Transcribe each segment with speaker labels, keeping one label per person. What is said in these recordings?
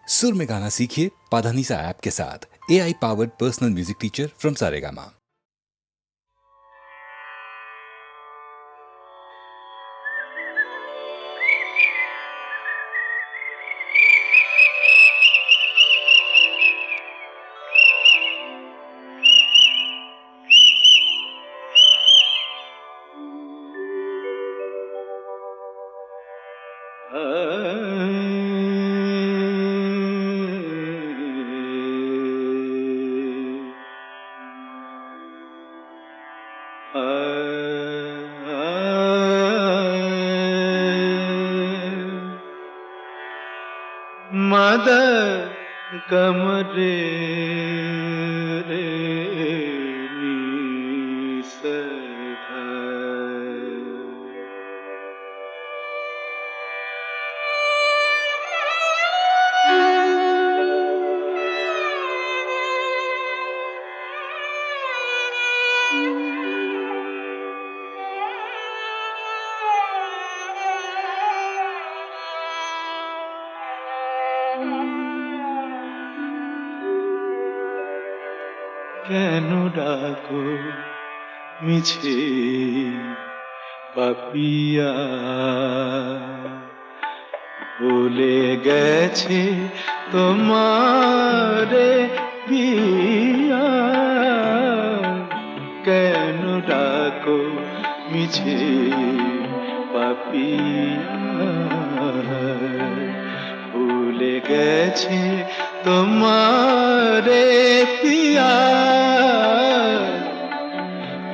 Speaker 1: सुर में गाना सीखिए पाधानीसा ऐप के साथ। AI powered personal music teacher from Saregama.
Speaker 2: मद कमरे रे কেন ডাকো মিছে পাপিয়া, ভুলে গেছে তোমারে পিয়া। কেন ডাকো মিছে পাপিয়া, ভুলে গেছে তোমারে পিয়া।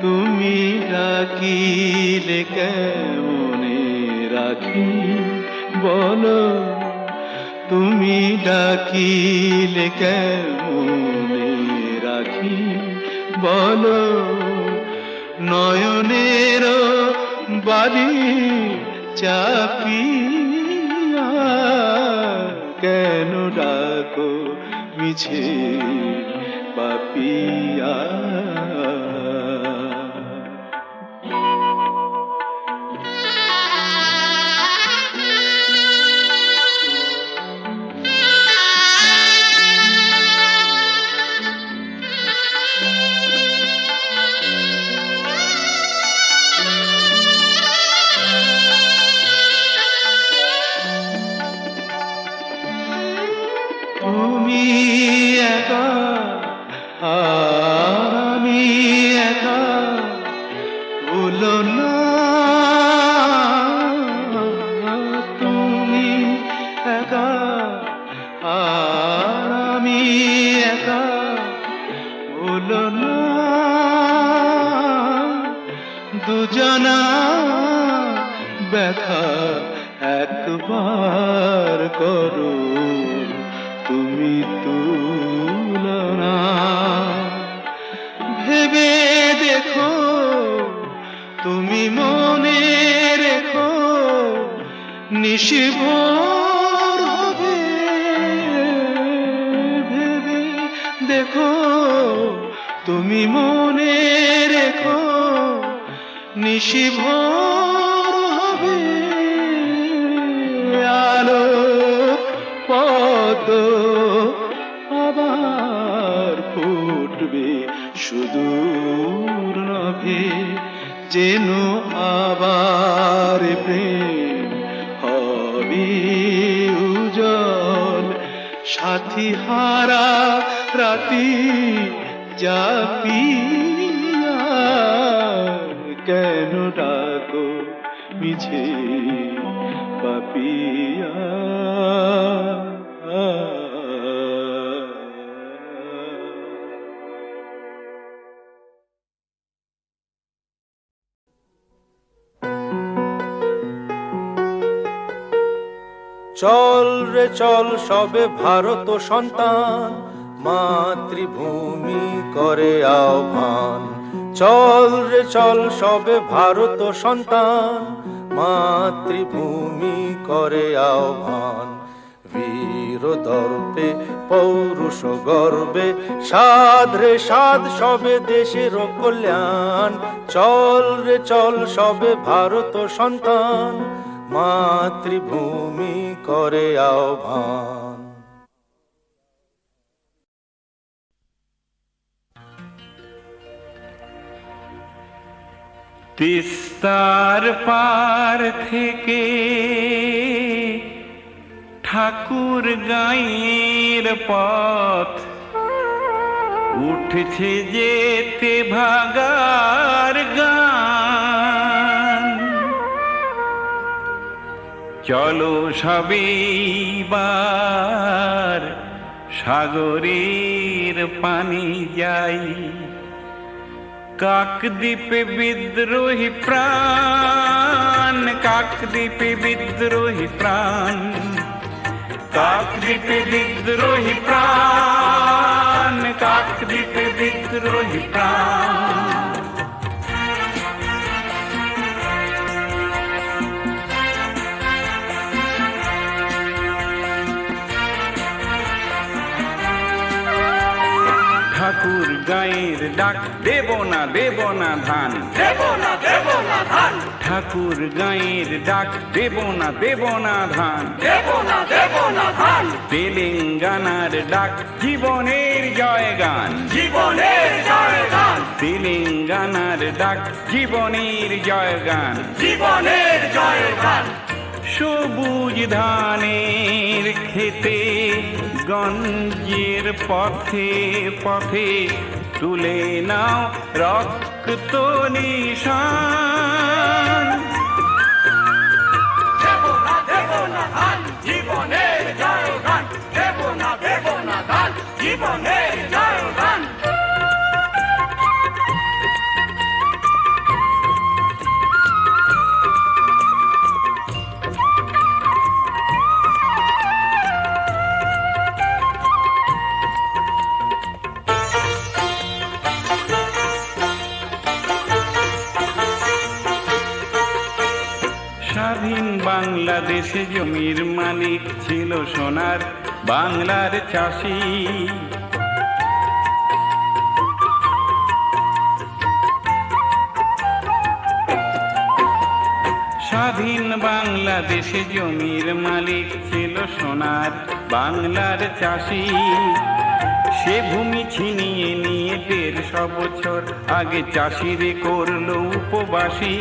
Speaker 2: তুমি ডাকিলে কেমনে রাখি বলো, তুমি ডাকিলে কেমনে রাখি বলো। নয়নের বাড়ি চাপিয়া, কেন ডাকো মিছে পাপিয়া। তুমি একা আমি একা, ভুলো না। তুমি একা আমি একা, ভুলো না। দুজনা ব্যথা একবার করো তুমি তুলনা। ভেবে দেখো তুমি মনে রেখো, নিশিভোর হবে। ভেবে দেখো তুমি মনে রেখো, নিশিভোর হবে। আলো পদ আবার ফুটবে সুদূর নভে, যেন আবার প্রেম হবে উজ্জ্বল। সাথী হারা রাতি জাপিয়া, কেন ডাকো মিছে পাপিয়া।
Speaker 3: চল রে চল সবে ভারত সন্তান, মাতৃভূমি করে আহ্বান। চল রে চল সবে ভারত সন্তান, মাতৃভূমি করে আহ্বান। বীর দর্পে পৌরুষ গর্বে, সাধ রে সাধ সবে দেশের কল্যাণ। চল রে চল সবে ভারত সন্তান, মাতৃভূমি করে আহ্বান।
Speaker 4: তিস্তার পার থেকে ঠাকুর গাঁয়ের পথ উঠছে যেতে ভাগার গান। চলো সবেবার সাগরের পানি যাই, কাকদ্বীপে বিদ্রোহী প্রাণ, কাকদ্বীপে বিদ্রোহী প্রাণ, কাকদ্বীপে বিদ্রোহী প্রাণ, কাকদ্বীপে বিদ্রোহী প্রাণ। ঠাকুর গাঁয়ের ডাক, দেব না দেব না ধান, দেব না দেব না ধান। ঠাকুর গাঁয়ের ডাক, দেব না দেব না ধান, দেব না দেব না ধান। তেলেঙ্গানার ডাক, জীবনের জয়গান, জীবনের জয়গান। তেলেঙ্গানার ডাক, জীবনের জয়গান, জীবনের জয়গান। সবুজ ধানের খেতে গঞ্জের পথে পথে তুলে নাও রক্ত নিশান। দেব না দেব না ধান, জীবনের জয়গান, দেব না দেব না ধান, জীবনের জয়গান। স্বাধীন বাংলাদেশে জমির মালিক ছিল সোনার বাংলার চাষি। স্বাধীন বাংলাদেশে জমির মালিক ছিল সোনার বাংলার চাষি। সে ভূমি ছিনিয়ে নিয়ে ১৫০ বছর আগে চাষিরে করলো উপবাসী।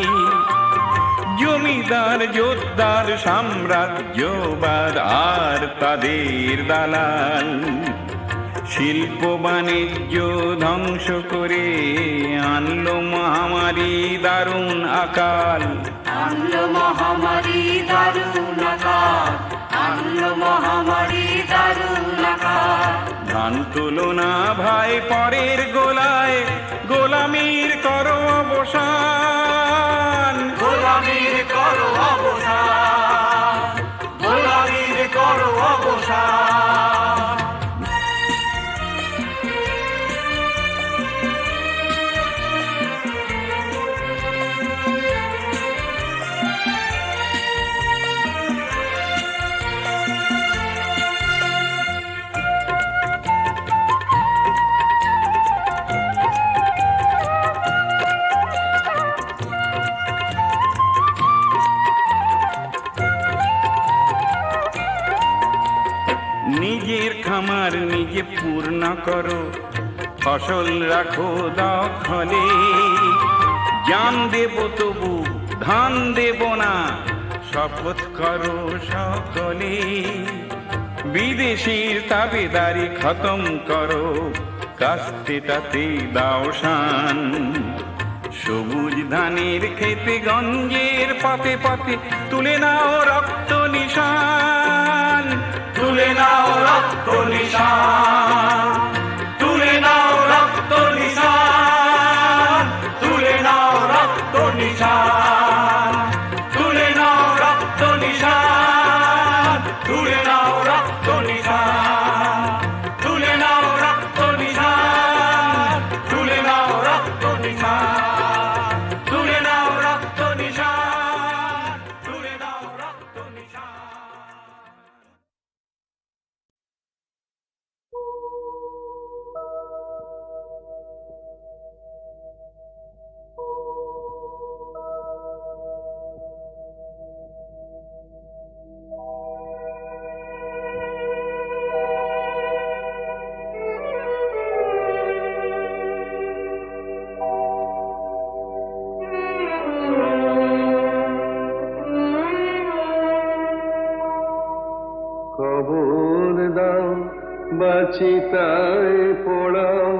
Speaker 4: জমিদার জোরদার সাম্রাজ্যবাদ আর তাদের দালাল শিল্প বাণিজ্য ধ্বংস করে আনলো মহামারী দারুণ আকাল, আনলো মহামারী দারুণ আকাল, আনলো মহামারী দারুণ আকাল। ধান তুলো না ভাই পরের গোলায়, গোলামির করো অবসান, গোলামির করো অবসান, গোলামির করো অবসান। নিজের খামার নিজে পূর্ণ করো, ফসল রাখো দখলে। জান দেব তবু ধান দেব না, শপথ করো সকলে। বিদেশির তাবেদারি খতম করো, কাস্তেটাতে দাও শান। সবুজ ধানের খেতে গঞ্জের পথে পথে তুলে নাও রক্ত নিশান, তুলে নাও রক্ত নিশান, তুলে নাও রক্ত নিশান, তুলে নাও রক্ত নিশান, তুলে নাও রক্ত নিশান, তুলে নাও রক্ত নিশান, তুলে নাও রক্ত নিশান, তুলে নাও রক্ত নিশান, তুলে নাও রক্ত নিশান, তুলে নাও রক্ত নিশান।
Speaker 2: কবর দাও বাচিতায় পোড়াও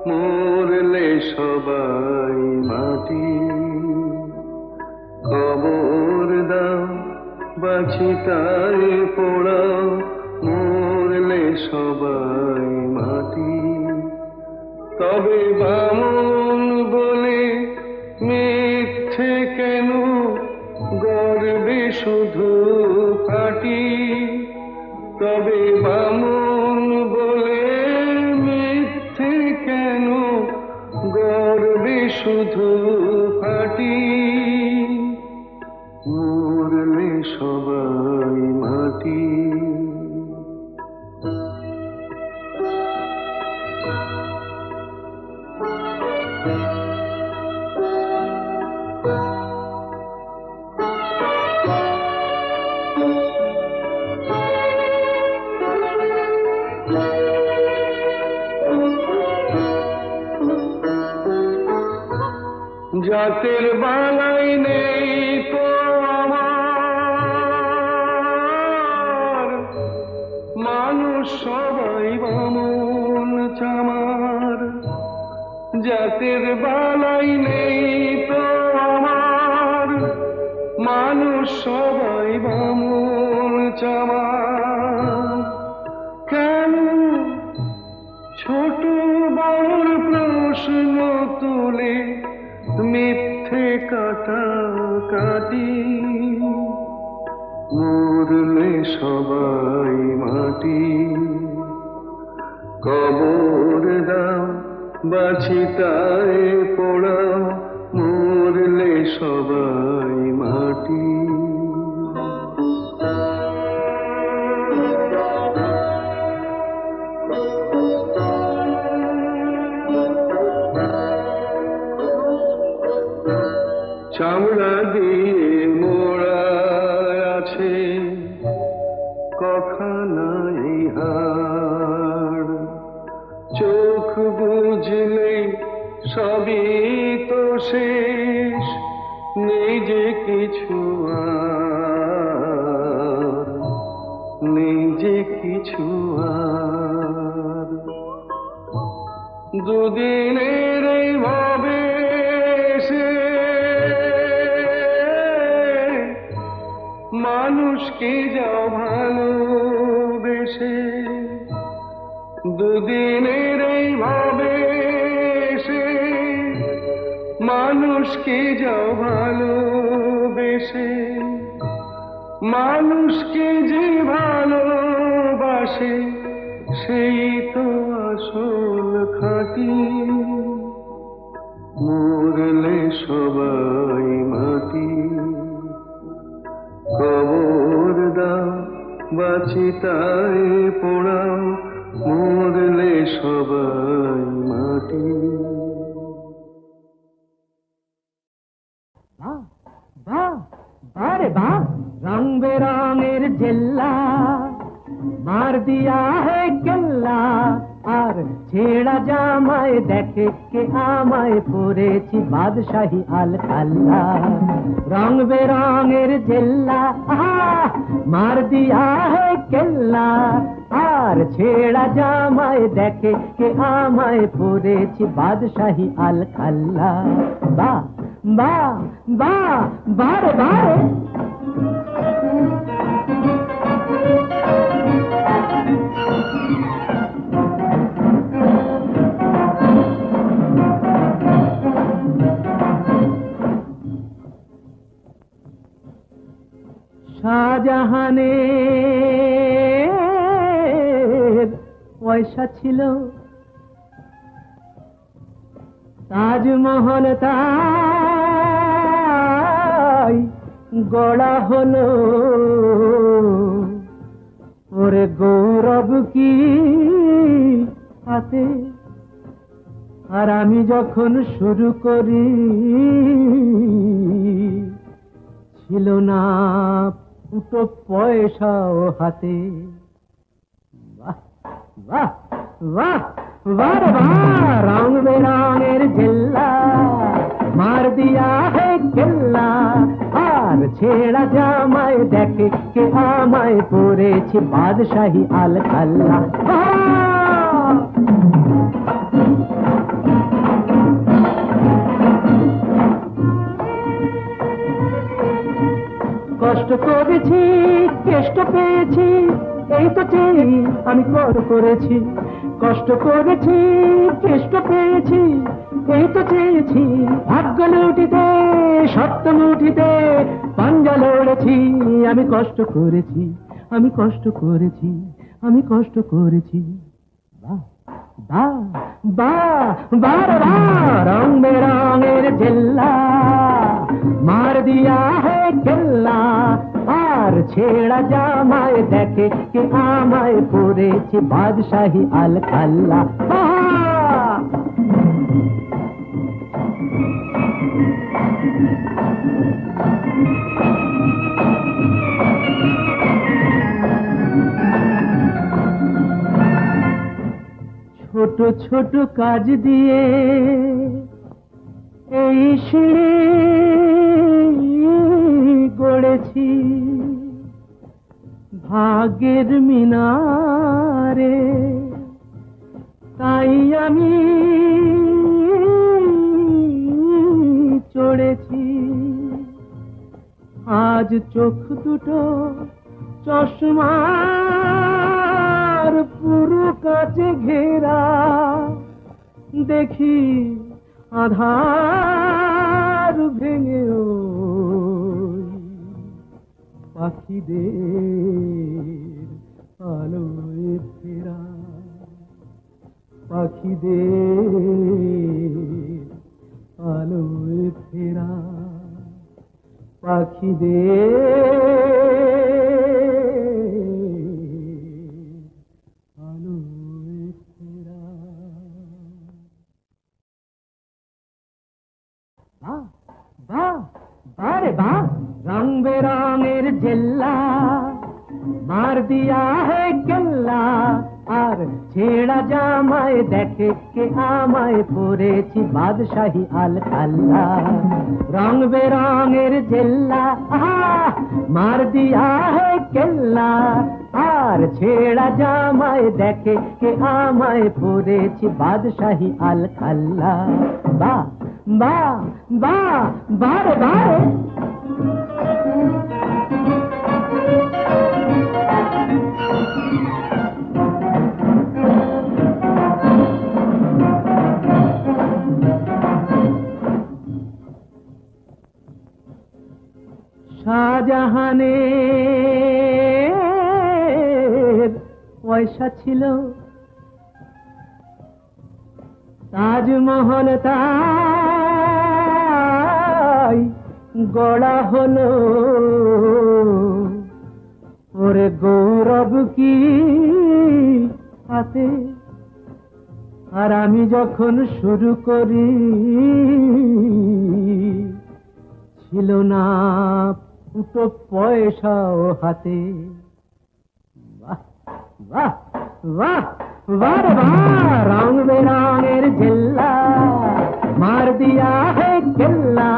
Speaker 2: মরলে সবাই মাটি কবর দাও বাচিতায় পোড়াও মরলে সবাই মাটি তবে বামন বলে মিথ্যে কেন গর্বে শুধু ফাটি তবে বামন বলে মিথ্যে কেন গর্বে শুধু ফাটি মরলে সবাই মাটি জাতের বালাই নেই তো আমার মানুষ সবাই বামন চামার জাতের বালাই নেই তো আমার মানুষ সবাই বামন চামার কেন ছোট বড় প্রশ্ন তুলে মিথ্যে কাটাকাটি মরলে সবাই মাটি কবর দাও বাচিতায় পোড়াও মরলে সবাই মাটি চামড়া দিয়ে মোড়া আছে কখানাই হাড় চোখ বুঝলে সবই তো শেষ নেই যে কিছু আর নেই যে কিছু আর দুদিনের এই ভাবে সে মানুষকে যাও ভালোবেসে দুদিনের এই ভাবে সে মানুষকে যাও ভালোবেসে মানুষকে যে ভালোবাসে সেই তো আসল খাঁটি মরলে সবাই মাটি কবর দাও বাচিতায় পোড়াও মরলে সবাই মাটি
Speaker 5: अरे वाह रंग बेरंगेर जिल्ला मार दिया है केल्ला আর ছেড়া জামায় দেখে কে আমায় পরেছি বাদশাহী আল কাল্লা রং বেরঙের জেল্লা মার দিয়া হে কেল্লা আর ছেড়া জামায় দেখে কে আমায় পরেছি বাদশাহী আল কাল্লা বা বা বা বারে বারে শাহজাহানের পয়সা ছিল তাজমহল তাই গড়া হলো ওরে গৌরব কি হাতে আর আমি যখন শুরু করি ছিল না ফুটো পয়সাও হাতে বাহ বাহ বাহ বাহ বাহ রং বেরঙের জেল্লা মার দিয়া হে কেল্লা আর ছেঁড়া জামায় দেখে কে আমায় পরেছি বাদশাহী আল খাল্লা কষ্ট করেছি কেষ্ট পেয়েছি এই তো চেয়ে আমি করেছি কষ্ট করেছি কেষ্ট পেয়েছি এই তো চেয়েছি ভাগ্য লুটিতে সত্য মুঠিতে পাঞ্জা লড়েছি আমি কষ্ট করেছি আমি কষ্ট করেছি আমি কষ্ট করেছি বাহ বাহ বাহ বাহ বাহ রং বেরঙের জেল্লা মার দিয়া হে কেল্লা আর ছেঁড়া জামায় দেখে কে আমায় পরেছি বাদশাহী আল খাল্লা ছোট ছোট কাজ দিয়ে এই সিঁড়ি গড়েছি ভাগ্যের মিনারে তাই আমি চড়েছি আজ চোখ দুটো চশমার পুরো কাছে ঘেরা দেখি আধার ভেঙে পাখিদের আলোয় ফেরা পাখিদের আলোয় ফেরা পাখিদের আলোয় ফেরা বাহ বাহ বারে বাহ রং বেরঙের জেল্লা মার দিয়া হে কেল্লা আর ছেঁড়া জামায় দেখে কে আমায় পরেছি বাদশাহী আল খাল্লা রং বেরঙের জেল্লা মার দিয়া হে কেল্লা আর ছেঁড়া জামায় দেখে কে আমায় পরেছি বাদশাহী আল খাল্লা বাহ বাহ বাহ বারে বারে শাহজাহানের পয়সা ছিল তাজমহল তাই গড়া হলো ওরে গৌরব কি হাতে আর আমি যখন শুরু করি ছিল না ফুটো পয়সাও হাতে বাহ বাহ বাহ বাহ বাহ রং বেরঙের জেল্লা মার দিয়া হে কেল্লা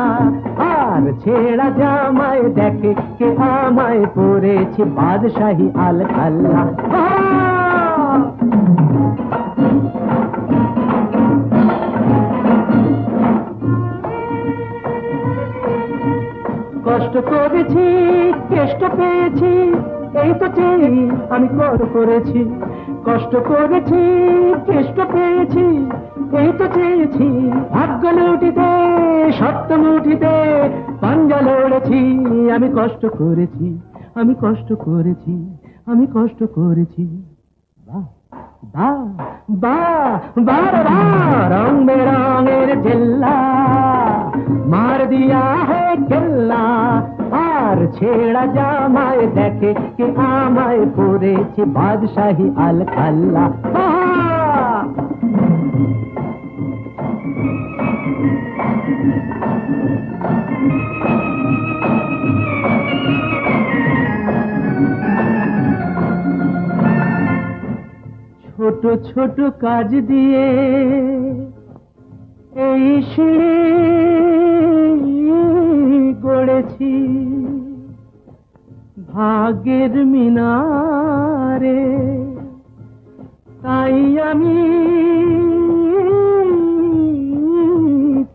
Speaker 5: আর ছেঁড়া জামায় দেখে কে আমায় পরেছি বাদশাহী আল খাল্লা কষ্ট করেছি কেষ্ট পেয়েছি এই তো চেয়ে আমি করেছি কষ্ট করেছি কেষ্ট পেয়েছি এই তো চেয়েছি ভাগ্য লুটিতে সত্য মুঠিতে পাঞ্জা লড়েছি আমি কষ্ট করেছি আমি কষ্ট করেছি আমি কষ্ট করেছি বাহ বাহ বাহ বাহ বাহ রং বেরঙের জেল্লা মার দিয়া হে কেল্লা আর ছেঁড়া জামায় দেখে কে আমায় পরেছি বাদশাহী আল খাল্লা ছোট ছোট কাজ দিয়ে এই সিঁড়ি গড়েছি ভাগ্যের মিনারে, তাই আমি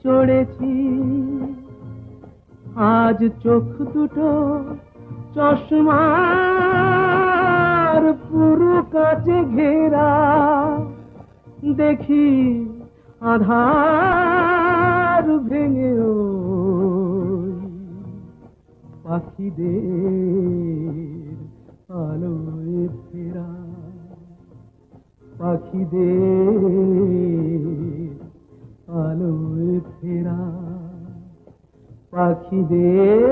Speaker 5: চড়েছি। আজ চোখ দুটো চশমার পুরো কাছে ঘেরা, দেখি আধার ভেঙে ওই পাখিদের আলোয় ফেরা, পাখিদের আলোয় ফেরা, পাখিদের